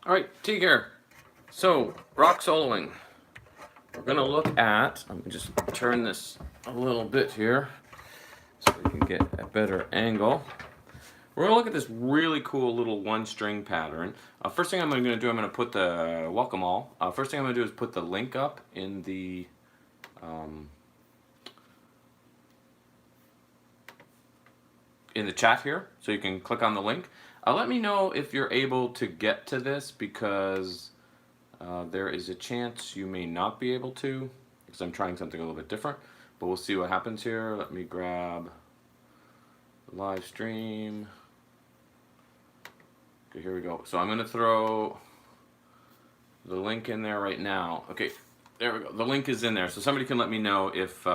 Alright, Teague here. So, rock soloing. We're going to look at, let me just turn this a little bit here so we can get a better angle. We're going to look at this really cool little one string pattern. First thing I'm going to do, I'm going to put the, welcome all. First thing I'm going to do is put the link up in the chat here, so you can click on the link. Let me know if you're able to get to this, because there is a chance you may not be able to, because I'm trying something a little bit different, but we'll see what happens here. Let me grab the live stream. Okay, here we go. So I'm going to throw the link in there right now. Okay, there we go. The link is in there, so somebody can let me know if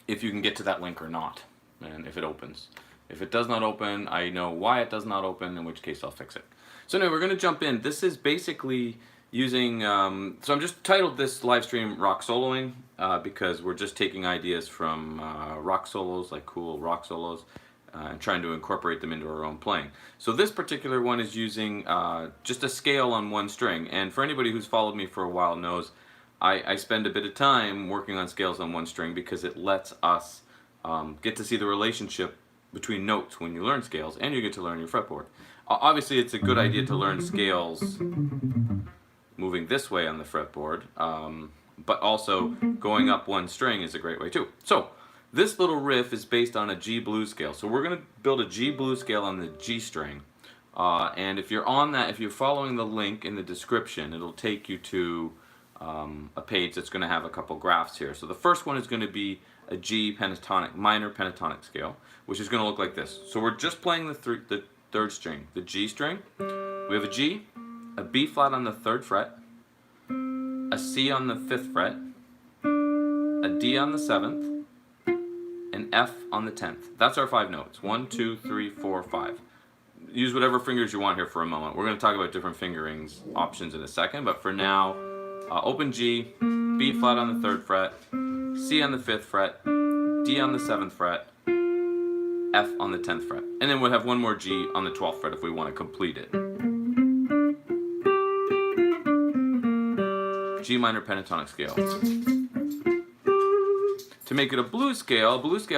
you can get to that link or not, and if it opens. If it does not open, I know why it does not open, in which case I'll fix it. So anyway, we're going to jump in. This is basically using, so I'm just titled this live stream Rock Soloing, because we're just taking ideas from rock solos, like cool rock solos, and trying to incorporate them into our own playing. So this particular one is using just a scale on one string, and for anybody who's followed me for a while knows I spend a bit of time working on scales on one string, because it lets us get to see the relationship between notes when you learn scales, and you get to learn your fretboard. Obviously, it's a good idea to learn scales moving this way on the fretboard, but also going up one string is a great way too. So this little riff is based on a G blues scale. So we're going to build a G blues scale on the G string, and if you're on that, if you're following the link in the description, it'll take you to a page that's going to have a couple graphs here. So the first one is going to be a G pentatonic, minor pentatonic scale, which is going to look like this. So we're just playing the third string, the G string. We have a G, a B flat on the 3rd fret, a C on the 5th fret, a D on the 7th, an F on the 10th. That's our 5 notes. 1, 2, 3, 4, 5. Use whatever fingers you want here for a moment. We're going to talk about different fingerings options in a second, but for now, open G, B flat on the 3rd fret, C on the 5th fret, D on the 7th fret, F on the 10th fret. And then we'll have one more G on the 12th fret if we want to complete it. G minor pentatonic scale. To make it a blues scale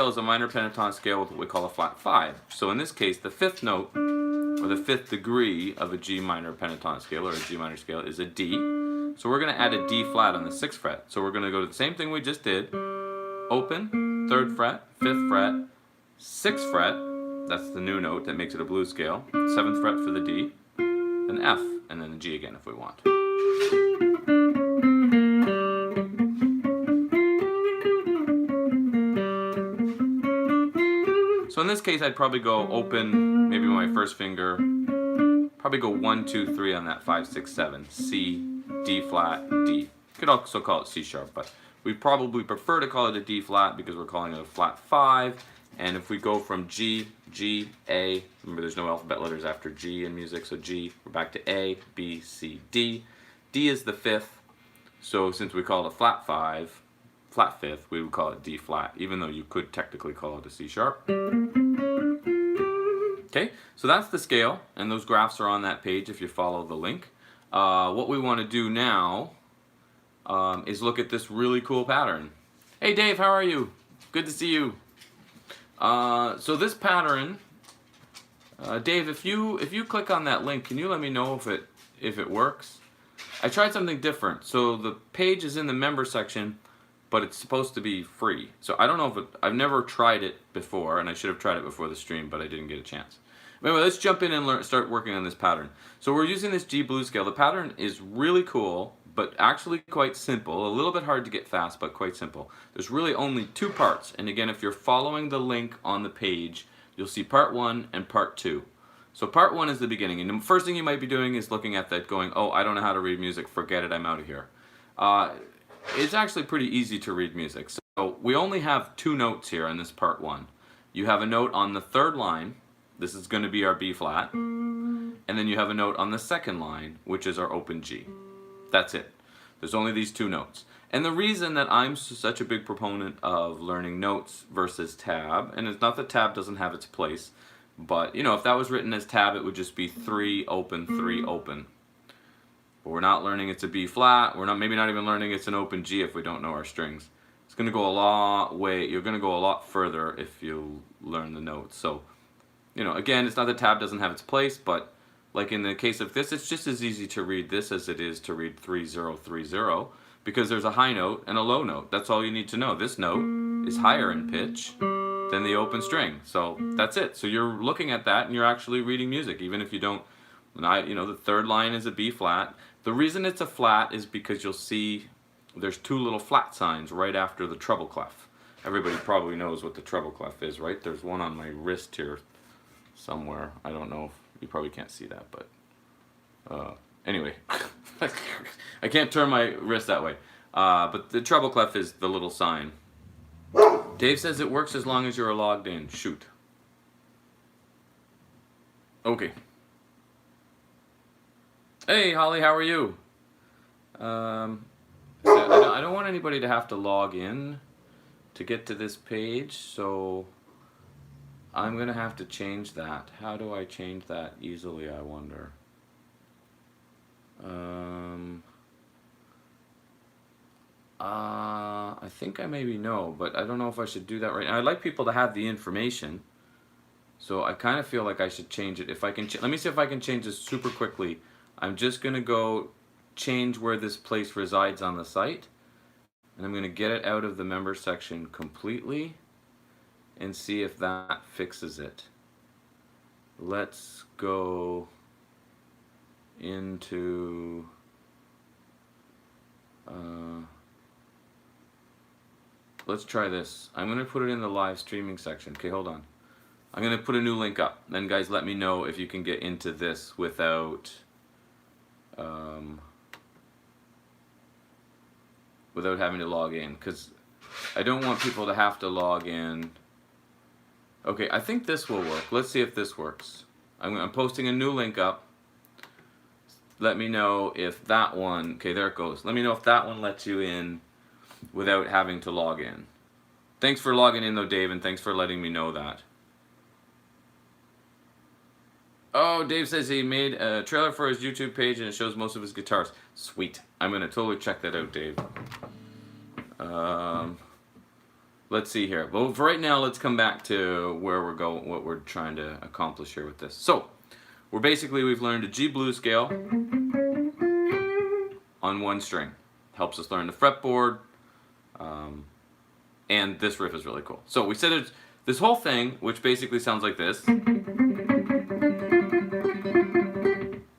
is a minor pentatonic scale with what we call a flat 5. So in this case, the 5th note, or the 5th degree of a G minor pentatonic scale, or a G minor scale, is a D. So we're going to add a D flat on the 6th fret. So we're going to go to the same thing we just did. Open, 3rd fret, 5th fret, 6th fret, that's the new note that makes it a blues scale, 7th fret for the D, then F, and then the G again if we want. So in this case, I'd probably go open, maybe with my first finger, probably go 1, 2, 3 on that 5, 6, 7, C, D flat, D. You could also call it C sharp, but we probably prefer to call it a D flat because we're calling it a flat 5. And if we go from G, G, A, remember there's no alphabet letters after G in music, so G, we're back to A, B, C, D. D is the 5th, so since we call it a flat 5, flat 5th, we would call it D flat, even though you could technically call it a C sharp. Okay, so that's the scale, and those graphs are on that page if you follow the link. What we want to do now is look at this really cool pattern. Hey Dave, how are you? Good to see you. So this pattern, Dave, if you click on that link, can you let me know if it works? I tried something different. So the page is in the member section, but it's supposed to be free. So I don't know if I've never tried it before, and I should have tried it before the stream, but I didn't get a chance. Anyway, let's jump in and start working on this pattern. So we're using this G blues scale. The pattern is really cool but actually quite simple. A little bit hard to get fast, but quite simple. There's really only two parts. And again, if you're following the link on the page, you'll see part 1 and part 2. So part 1 is the beginning. And the first thing you might be doing is looking at that going, oh, I don't know how to read music. Forget it. I'm out of here. It's actually pretty easy to read music. So we only have 2 notes here in this part 1. You have a note on the 3rd line. This is going to be our B flat. And then you have a note on the 2nd line, which is our open G. That's it. There's only these 2 notes. And the reason that I'm such a big proponent of learning notes versus tab, and it's not that tab doesn't have its place, but you know, if that was written as tab, it would just be 3 open, 3 open. But we're not learning it's a B flat. We're not, maybe not even learning it's an open G if we don't know our strings. It's going to go a long way. You're going to go a lot further if you learn the notes. So, you know, again, it's not that tab doesn't have its place, but like in the case of this, it's just as easy to read this as it is to read 3030 because there's a high note and a low note. That's all you need to know. This note is higher in pitch than the open string. So that's it. So you're looking at that and you're actually reading music, even if you don't, you know, the 3rd line is a B flat. The reason it's a flat is because you'll see there's 2 little flat signs right after the treble clef. Everybody probably knows what the treble clef is, right? There's one on my wrist here somewhere. I don't know if you probably can't see that, but anyway, I can't turn my wrist that way. But the treble clef is the little sign. Dave says it works as long as you're logged in. Shoot. Okay. Hey, Holly, how are you? I don't want anybody to have to log in to get to this page, so I'm going to have to change that. How do I change that easily, I wonder? I think I maybe know, but I don't know if I should do that right now. I'd like people to have the information, so I kind of feel like I should change it. If I can, let me see if I can change this super quickly. I'm just going to go change where this place resides on the site, and I'm going to get it out of the member section completely and see if that fixes it. Let's go into let's try this. I'm going to put it in the live streaming section. Okay, hold on. I'm going to put a new link up. Then guys, let me know if you can get into this without without having to log in, because I don't want people to have to log in. Okay, I think this will work. Let's see if this works. I'm posting a new link up. Let me know if that one, okay, there it goes. Let me know if that one lets you in without having to log in. Thanks for logging in though, Dave, and thanks for letting me know that. Oh, Dave says he made a trailer for his YouTube page and it shows most of his guitars. Sweet. I'm going to totally check that out, Dave. Let's see here. Well, for right now, let's come back to where we're going, what we're trying to accomplish here with this. So, we've learned a G blues scale on 1 string. Helps us learn the fretboard, and this riff is really cool. So we said it's this whole thing, which basically sounds like this. And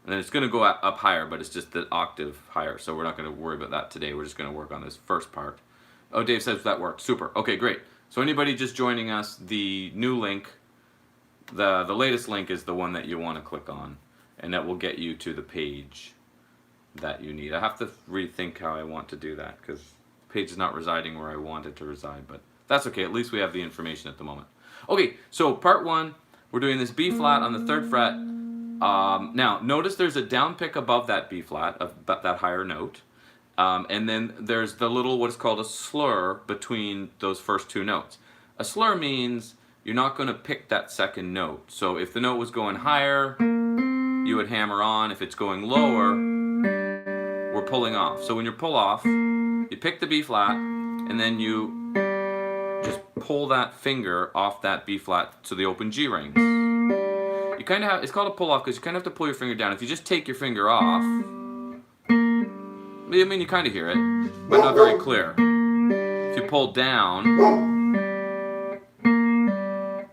then it's going to go up higher, but it's just the octave higher, so we're not going to worry about that today. We're just going to work on this first part. Oh, Dave says that worked. Super. Okay, great. So anybody just joining us, the new link, the latest link is the one that you want to click on, and that will get you to the page that you need. I have to rethink how I want to do that, because the page is not residing where I want it to reside, but that's okay. At least we have the information at the moment. Okay, so part 1, we're doing this B flat on the 3rd fret. Now, notice there's a down pick above that B flat, of that higher note. And then there's the little, what's called a slur between those first 2 notes. A slur means you're not going to pick that 2nd note. So if the note was going higher, you would hammer on. If it's going lower, we're pulling off. So when you pull off, you pick the B flat, and then you just pull that finger off that B flat so the open G rings. You kind of have, it's called a pull off because you kind of have to pull your finger down. If you just take your finger off, I mean, you kind of hear it, but not very clear. If you pull down,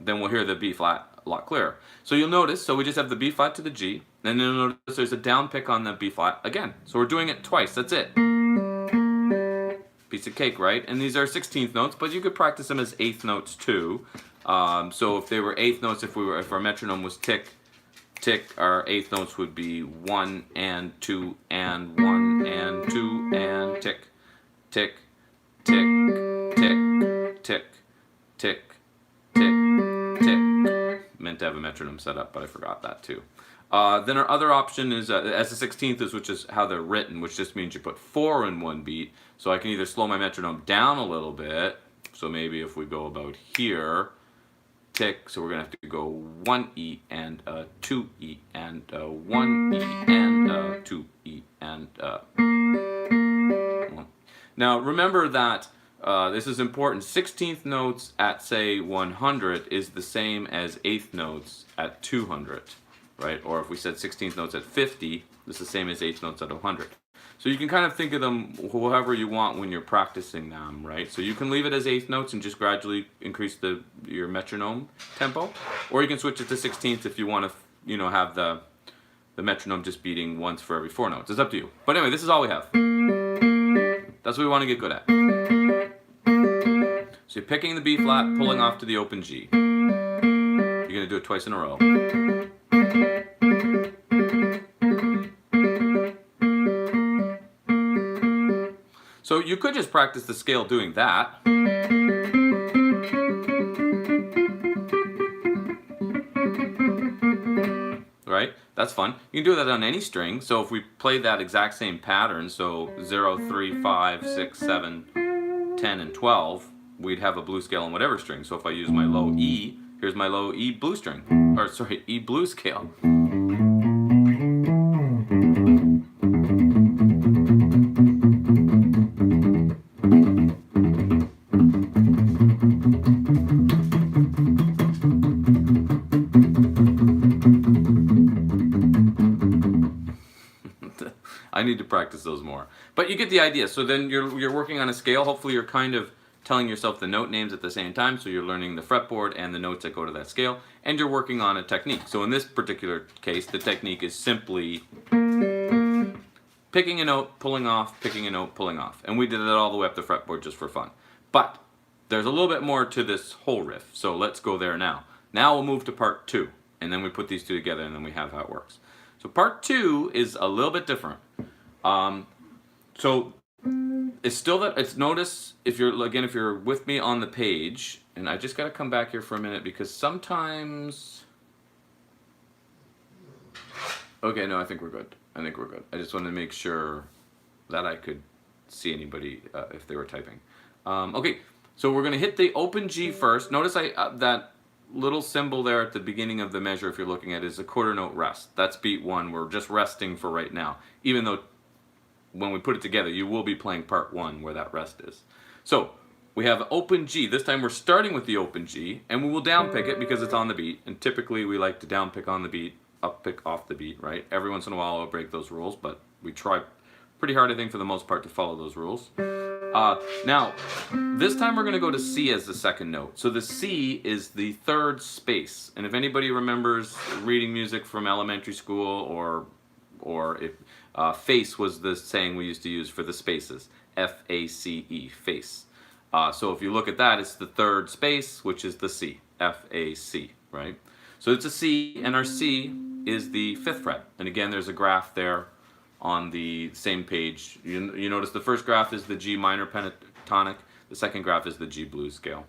then we'll hear the B flat a lot clearer. So you'll notice, so we just have the B flat to the G, And then you'll notice there's a down pick on the B flat again. So we're doing it twice. That's it. Piece of cake, right? And these are 16th notes, but you could practice them as 8th notes too. So if they were 8th notes, if our metronome was tick, tick, our 8th notes would be 1 and 2 and 1 and 2 and tick, tick, tick, tick, tick, tick, tick, tick. Meant to have a metronome set up, but I forgot that too. Then our other option is as the 16th is, which is how they're written, which just means you put 4 in one beat. So I can either slow my metronome down a little bit. So maybe if we go about here, tick. So we're gonna have to go 1 E and 2 E and 1 E and 2 E and 1. Now remember that this is important. 16th notes at say 100 is the same as 8th notes at 200. Right? Or if we said 16th notes at 50, it's the same as 8th notes at 100. So you can kind of think of them however you want when you're practicing them, right? So you can leave it as 8th notes and just gradually increase your metronome tempo, or you can switch it to 16th if you want to, have the metronome just beating once for every 4 notes. It's up to you. But anyway, this is all we have. That's what we want to get good at. So you're picking the B flat, pulling off to the open G. You're going to do it twice in a row. So you could just practice the scale doing that. Right? That's fun. You can do that on any string. So if we play that exact same pattern, so 0, 3, 5, 6, 7, 10, and 12, we'd have a blues scale on whatever string. So if I use my low E, here's my low E blues string. Or sorry, E blues scale. I need to practice those more. But you get the idea. So then you're working on a scale. Hopefully you're kind of telling yourself the note names at the same time, so you're learning the fretboard and the notes that go to that scale, and you're working on a technique. So in this particular case, the technique is simply picking a note, pulling off, picking a note, pulling off. And we did it all the way up the fretboard just for fun. But there's a little bit more to this whole riff, so let's go there now. Now we'll move to part 2, and then we put these two together, and then we have how it works. So part 2 is a little bit different. So it's still that, it's notice if you're with me on the page, and I just got to come back here for a minute because sometimes, okay, no, I think we're good. I just wanted to make sure that I could see anybody if they were typing. Okay, so we're going to hit the open G first. Notice that little symbol there at the beginning of the measure, if you're looking at it, is a quarter note rest. That's beat 1. We're just resting for right now, even though when we put it together, you will be playing part 1 where that rest is. So we have open G. This time we're starting with the open G, and we will down pick it because it's on the beat. And typically we like to down pick on the beat, up pick off the beat, right? Every once in a while I'll break those rules, but we try pretty hard, I think, for the most part, to follow those rules. Now, this time we're going to go to C as the second note. So the C is the third space. And if anybody remembers reading music from elementary school, or if face was the saying we used to use for the spaces, F-A-C-E, face. So if you look at that, it's the third space, which is the C, F-A-C, right? So it's a C, and our C is the 5th fret. And again, there's a graph there on the same page. You notice the first graph is the G minor pentatonic, the second graph is the G blues scale.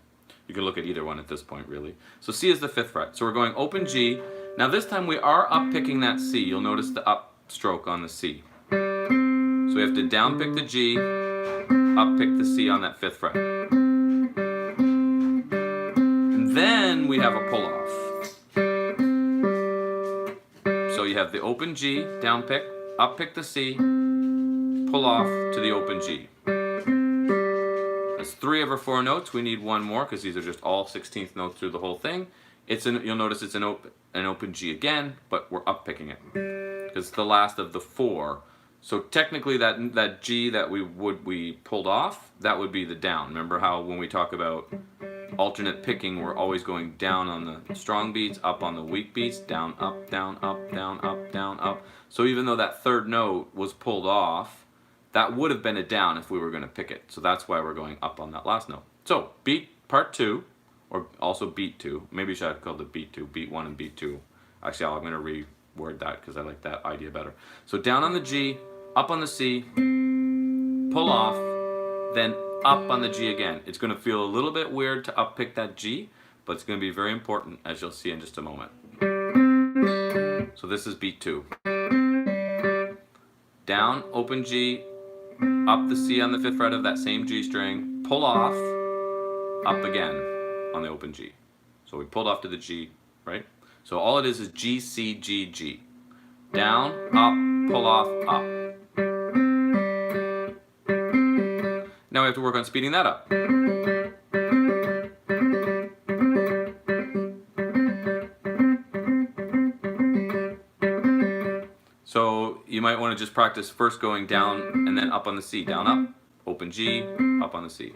You can look at either one at this point, really. So C is the 5th fret. So we're going open G. Now this time we are up picking that C. You'll notice the up stroke on the C. So we have to down pick the G, up pick the C on that 5th fret. And then we have a pull off. So you have the open G, down pick, up pick the C, pull off to the open G. That's 3 of our 4 notes. We need 1 more because these are just all 16th notes through the whole thing. You'll notice it's an open G again, but we're up picking it because it's the last of the 4. So technically that G that we pulled off, that would be the down. Remember how when we talk about alternate picking, we're always going down on the strong beats, up on the weak beats, down, up, down, up, down, up, down, up. So even though that third note was pulled off, that would have been a down if we were going to pick it. So that's why we're going up on that last note. So beat part 2, or also beat 2. Maybe I should have called it beat 2, beat 1 and beat 2. Actually, I'm going to reword that because I like that idea better. So down on the G, up on the C, pull off, then up on the G again. It's going to feel a little bit weird to up pick that G, but it's going to be very important, as you'll see in just a moment. So this is beat 2. Down, open G, up the C on the 5th fret of that same G string, pull off, up again on the open G. So we pulled off to the G, right? So all it is G, C, G, G. Down, up, pull off, up. Now we have to work on speeding that up. So you might want to just practice first going down and then up on the C. Down, up, open G, up on the C.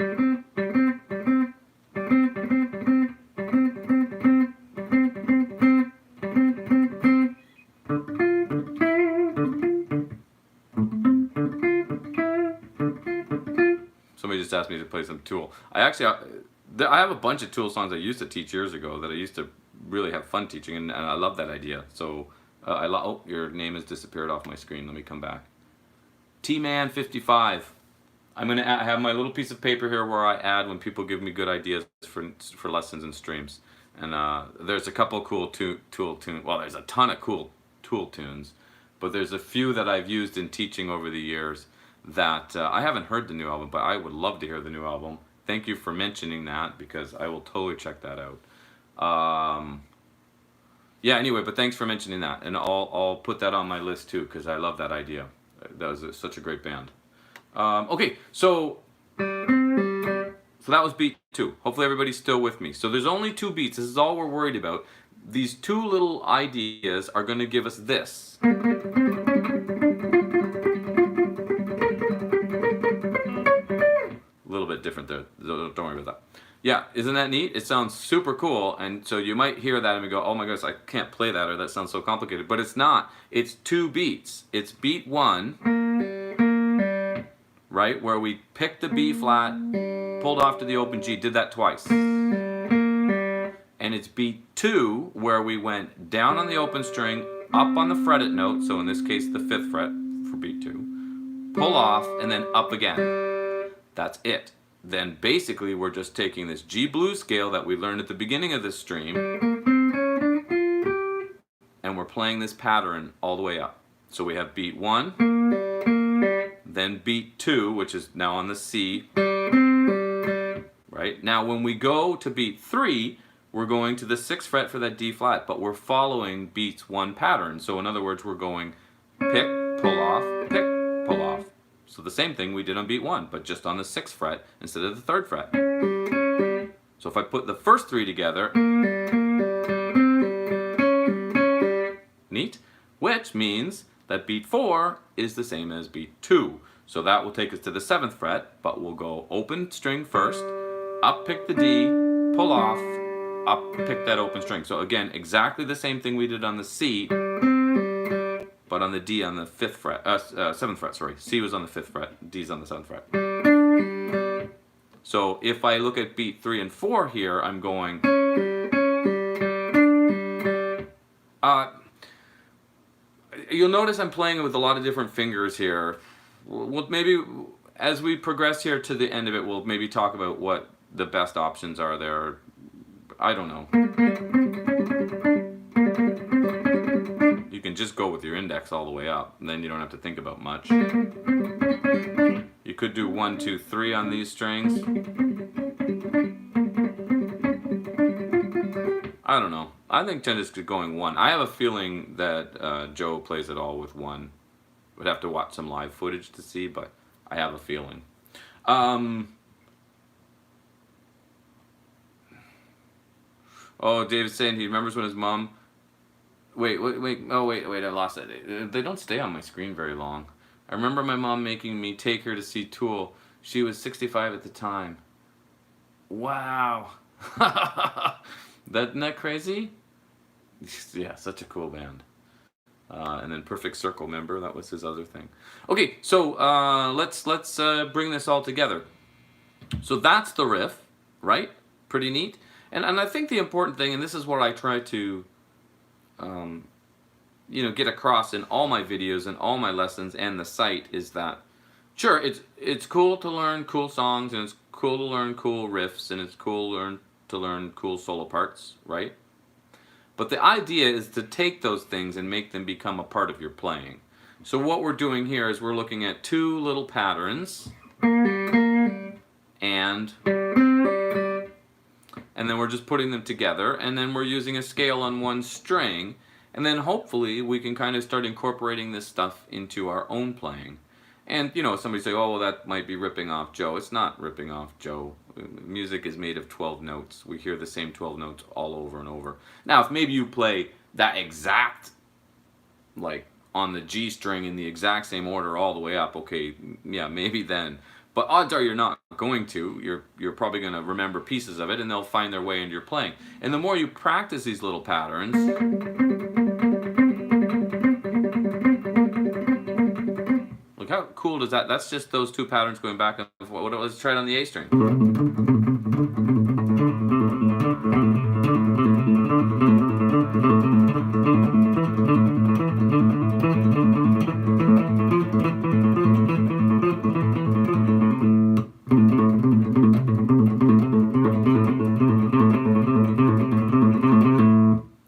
Somebody just asked me to play some Tool. I have a bunch of Tool songs I used to teach years ago that I used to really have fun teaching, and I love that idea. So oh, your name has disappeared off my screen. Let me come back. T-Man 55. I'm going to have my little piece of paper here where I add when people give me good ideas for lessons and streams. And there's a couple cool Tool tunes. Well, there's a ton of cool Tool tunes, but there's a few that I've used in teaching over the years that I haven't heard the new album, but I would love to hear the new album. Thank you for mentioning that, because I will totally check that out. Yeah, anyway, but thanks for mentioning that, and I'll put that on my list too, because I love that idea. That was such a great band. Okay, so that was beat 2. Hopefully everybody's still with me. So there's only 2 beats. This is all we're worried about. These 2 little ideas are going to give us this. A little bit different there. Don't worry about that. Yeah, isn't that neat? It sounds super cool, and so you might hear that and go, oh my goodness, I can't play that, or that sounds so complicated. But it's not. It's 2 beats. It's beat 1, right, where we picked the B flat, pulled off to the open G, did that twice. And it's beat 2, where we went down on the open string, up on the fretted note, so in this case the 5th fret for beat 2, pull off, and then up again. That's it. Then basically we're just taking this G blues scale that we learned at the beginning of this stream, and we're playing this pattern all the way up. So we have beat 1, then beat 2, which is now on the C, right? Now when we go to beat 3, we're going to the 6th fret for that D flat, but we're following beats 1 pattern. So in other words, we're going pick, pull off, pick, pull off. So the same thing we did on beat 1, but just on the 6th fret instead of the 3rd fret. So if I put the first 3 together, neat, which means that beat 4 is the same as beat 2. So that will take us to the 7th fret, but we'll go open string first, up pick the D, pull off, up pick that open string. So again, exactly the same thing we did on the C, but on the D on the 5th fret, 7th fret, sorry. C was on the 5th fret, D's on the 7th fret. So if I look at beat 3 and 4 here, I'm going, you'll notice I'm playing with a lot of different fingers here. Well, maybe as we progress here to the end of it, we'll maybe talk about what the best options are there. I don't know. You can just go with your index all the way up, and then you don't have to think about much. You could do 1, 2, 3 on these strings. I don't know. I think just going 1. I have a feeling that Joe plays it all with 1. Would have to watch some live footage to see, but I have a feeling. Oh, David's saying he remembers when his mom... Wait, I lost it. They don't stay on my screen very long. I remember my mom making me take her to see Tool. She was 65 at the time. Wow. Isn't that crazy? Yeah, such a cool band. And then Perfect Circle, member, that was his other thing. Okay, so let's bring this all together. So that's the riff, right? Pretty neat. And I think the important thing, and this is what I try to get across in all my videos and all my lessons and the site, is that sure, it's cool to learn cool songs, and it's cool to learn cool riffs, and it's cool to learn cool solo parts, right? But the idea is to take those things and make them become a part of your playing. So what we're doing here is we're looking at two little patterns, and then we're just putting them together, and then we're using a scale on one string, and then hopefully we can kind of start incorporating this stuff into our own playing. And somebody say, oh, well, that might be ripping off Joe. It's not ripping off Joe. Music is made of 12 notes. We hear the same 12 notes all over and over. Now, if maybe you play that exact, like on the G string in the exact same order all the way up, okay, yeah, maybe then. But odds are you're not going to. You're probably going to remember pieces of it, and they'll find their way into your playing. And the more you practice these little patterns, look how cool does that? That's just those two patterns going back and forth. Let's try it on the A string.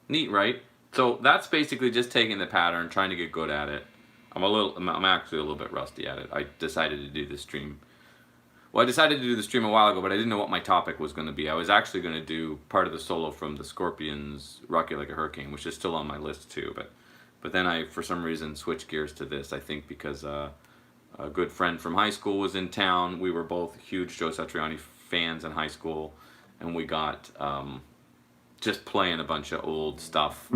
Neat, right? So that's basically just taking the pattern, trying to get good at it. I'm actually a little bit rusty at it. I decided to do this stream. Well, I decided to do the stream a while ago, but I didn't know what my topic was going to be. I was actually going to do part of the solo from the Scorpions' "Rock You Like a Hurricane," which is still on my list too. But then I, for some reason, switched gears to this. I think because a good friend from high school was in town. We were both huge Joe Satriani fans in high school, and we got just playing a bunch of old stuff.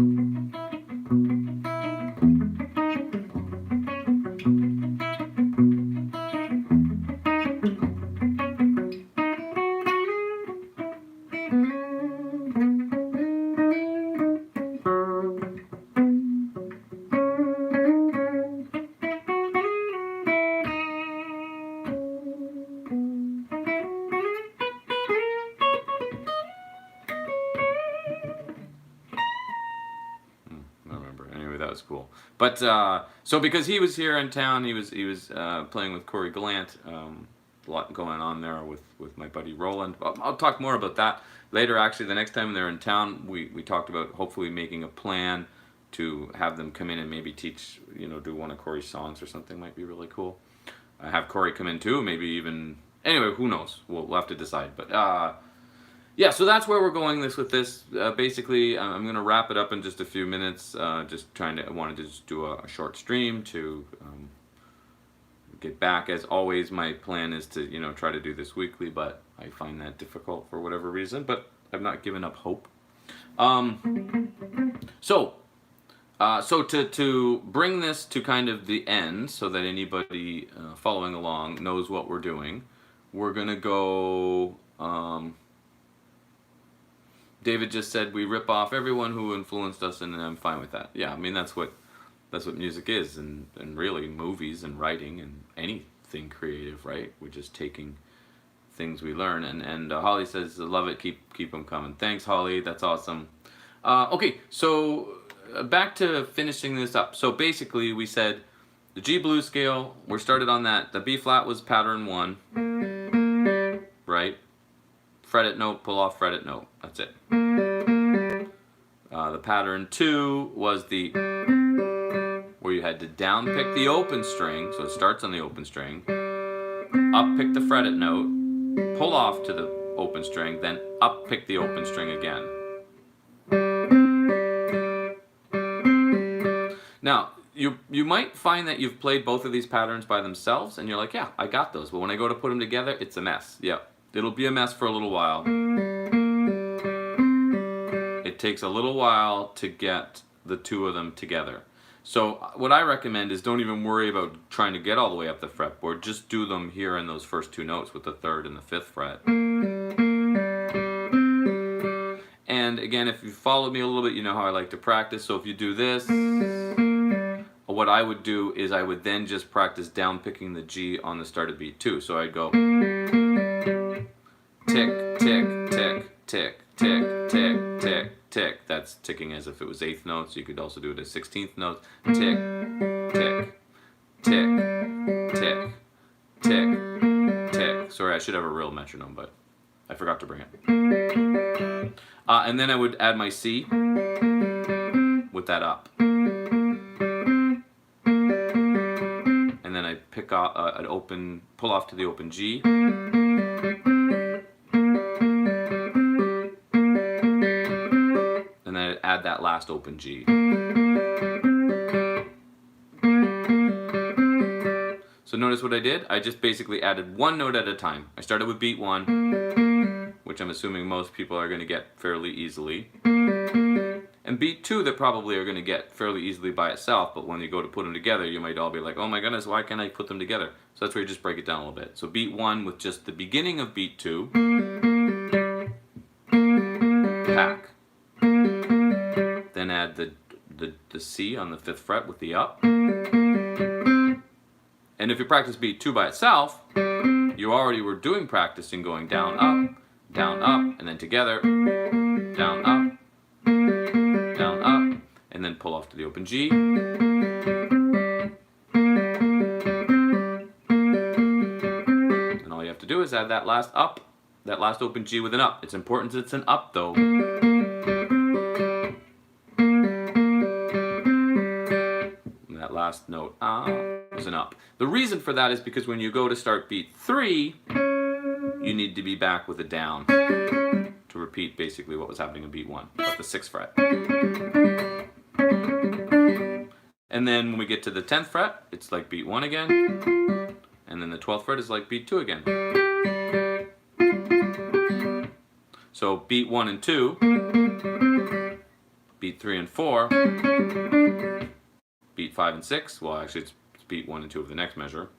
That was cool. But so because he was here in town, he was playing with Corey Gallant. A lot going on there with my buddy Roland. I'll talk more about that later. Actually, the next time they're in town, we talked about hopefully making a plan to have them come in and maybe teach, do one of Corey's songs or something. Might be really cool. Have Corey come in too, maybe even. Anyway, who knows? We'll have to decide. But yeah, so that's where we're going with this. Basically, I'm going to wrap it up in just a few minutes. I wanted to just do a short stream to get back. As always, my plan is to, try to do this weekly, but I find that difficult for whatever reason, but I've not given up hope. So to bring this to kind of the end so that anybody following along knows what we're doing, we're going to go... David just said we rip off everyone who influenced us, and I'm fine with that. Yeah, I mean that's what music is, and really movies and writing and anything creative, right? We're just taking things we learn. And Holly says, "Love it, keep them coming." Thanks, Holly. That's awesome. Okay, so back to finishing this up. So basically, we said the G blues scale. We're started on that. The B flat was pattern 1, right? Fretted note, pull off fretted note. That's it. The pattern 2 was where you had to down pick the open string, so it starts on the open string, up pick the fretted note, pull off to the open string, then up pick the open string again. Now, you might find that you've played both of these patterns by themselves, and you're like, yeah, I got those. But when I go to put them together, it's a mess. Yeah. It'll be a mess for a little while. It takes a little while to get the two of them together. So what I recommend is don't even worry about trying to get all the way up the fretboard. Just do them here in those first two notes with the 3rd and the 5th fret. And again, if you followed me a little bit, you know how I like to practice. So if you do this, what I would do is I would then just practice down picking the G on the start of beat 2. So I'd go tick, tick, tick, tick, tick, tick, tick, tick. That's ticking as if it was 8th notes. You could also do it as 16th notes. Tick, tick, tick, tick, tick, tick. Sorry, I should have a real metronome, but I forgot to bring it. And then I would add my C with that up. And then I pick off an open, pull off to the open G. And then I add that last open G. So notice what I did? I just basically added one note at a time. I started with beat 1, which I'm assuming most people are going to get fairly easily. And beat 2 that probably are going to get fairly easily by itself, but when you go to put them together, you might all be like, oh my goodness, why can't I put them together? So that's where you just break it down a little bit. So beat 1 with just the beginning of beat 2, pack. Then add the C on the 5th fret with the up. And if you practice beat 2 by itself, you already were doing practicing going down, up, and then together, down, up, down, up, and then pull off to the open G. And all you have to do is add that last up, that last open G with an up. It's important that it's an up though. And that last note, is an up. The reason for that is because when you go to start beat 3, you need to be back with a down to repeat basically what was happening in beat 1, but the 6th fret. And then when we get to the 10th fret, it's like beat 1 again, and then the 12th fret is like beat 2 again. So beat 1 and 2, beat 3 and 4, beat 5 and 6, well actually it's beat 1 and 2 of the next measure.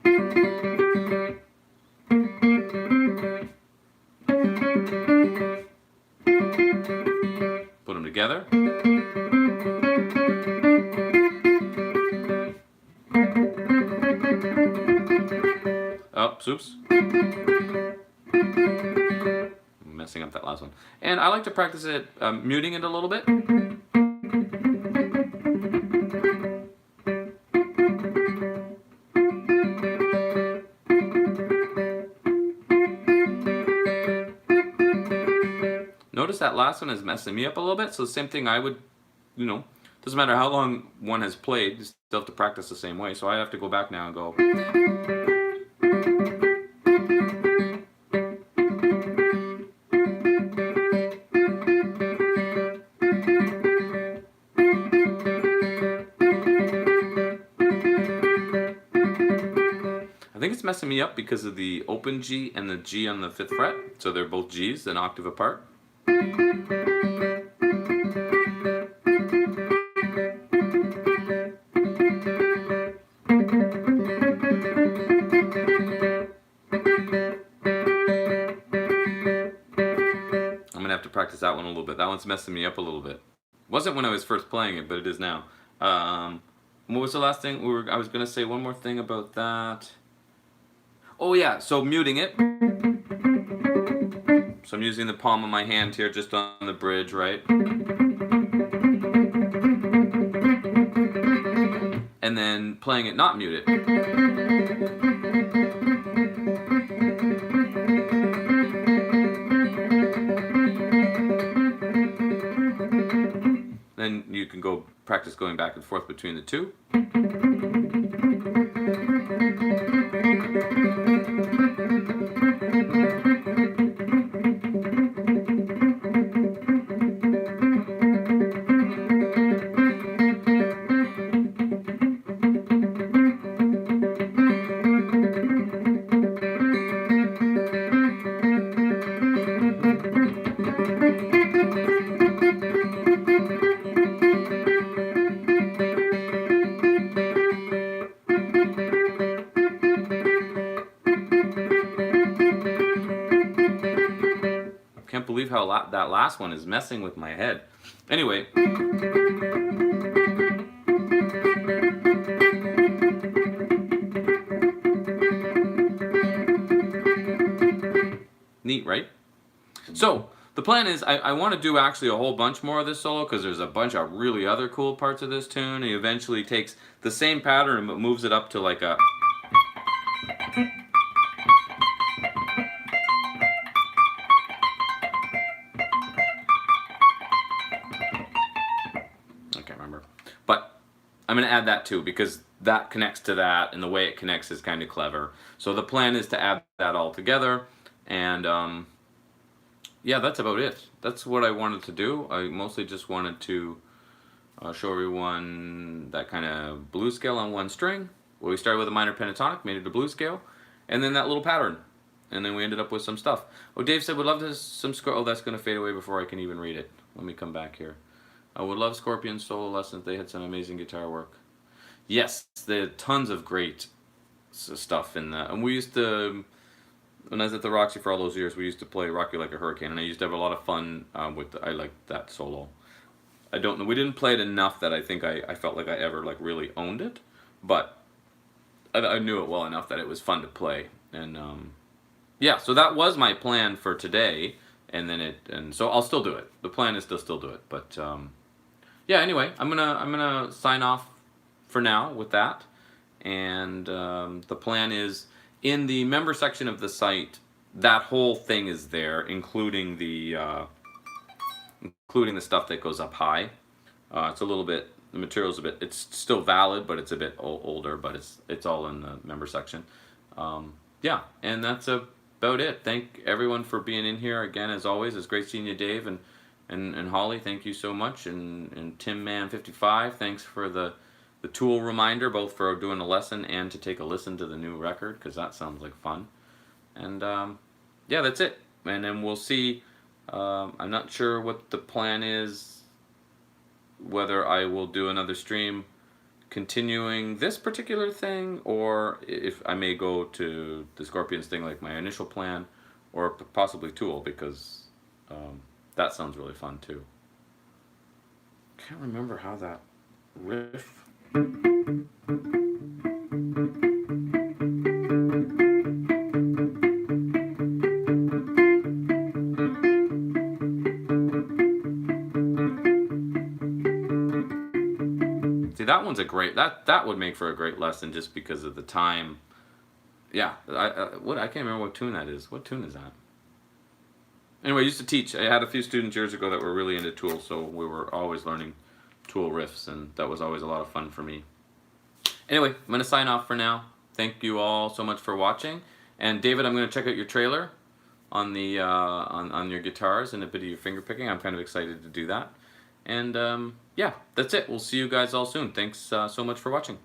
Put them together. Oops. I'm messing up that last one. And I like to practice it, muting it a little bit. Notice that last one is messing me up a little bit, so the same thing I would, doesn't matter how long one has played, you still have to practice the same way, so I have to go back now and go. I think it's messing me up because of the open G and the G on the 5th fret, so they're both Gs, an octave apart. I'm gonna have to practice that one a little bit. That one's messing me up a little bit. It wasn't when I was first playing it, but it is now. What was the last thing? I was gonna say one more thing about that. Oh yeah, so muting it. So I'm using the palm of my hand here just on the bridge, right? And then playing it not muted. Then you can go practice going back and forth between the two. believe how that last one is messing with my head. Anyway. Neat, right? So the plan is I want to do actually a whole bunch more of this solo because there's a bunch of really other cool parts of this tune. He eventually takes the same pattern but moves it up to like a... I can't remember. But I'm going to add that too because that connects to that, and the way it connects is kind of clever. So the plan is to add that all together, and yeah, that's about it. That's what I wanted to do. I mostly just wanted to show everyone that kind of blues scale on one string. Well, we started with a minor pentatonic, made it a blues scale, and then that little pattern. And then we ended up with some stuff. Oh, Dave said, would love to some score. Oh, that's going to fade away before I can even read it. Let me come back here. I would love Scorpion solo lessons. They had some amazing guitar work. Yes, they had tons of great stuff in that. And we used to, when I was at the Roxy for all those years, we used to play Rock You Like a Hurricane, and I used to have a lot of fun with I liked that solo. I don't know, we didn't play it enough that I think I felt like I ever like really owned it, but I knew it well enough that it was fun to play. And yeah, so that was my plan for today, and so I'll still do it. The plan is to still do it, but yeah. Anyway, I'm gonna sign off for now with that, and the plan is in the member section of the site. That whole thing is there, including the stuff that goes up high. It's a little bit, the material's a bit, it's still valid, but it's a bit older, but it's all in the member section. Yeah, and that's about it. Thank everyone for being in here again. As always, it's great seeing you, Dave, and Holly. Thank you so much, and Tim Man 55. Thanks for the Tool reminder, both for doing a lesson and to take a listen to the new record, because that sounds like fun. And yeah, that's it. And then we'll see. I'm not sure what the plan is, whether I will do another stream continuing this particular thing, or if I may go to the Scorpions thing like my initial plan, or possibly Tool, because that sounds really fun too. Can't remember how that riff... See, that one's a great, that would make for a great lesson just because of the time. Yeah, I can't remember what tune that is. What tune is that? Anyway, I used to teach. I had a few students years ago that were really into Tool, so we were always learning Tool riffs, and that was always a lot of fun for me. Anyway, I'm going to sign off for now. Thank you all so much for watching. And David, I'm going to check out your trailer on the on your guitars and a bit of your finger picking. I'm kind of excited to do that. And yeah, that's it. We'll see you guys all soon. Thanks so much for watching.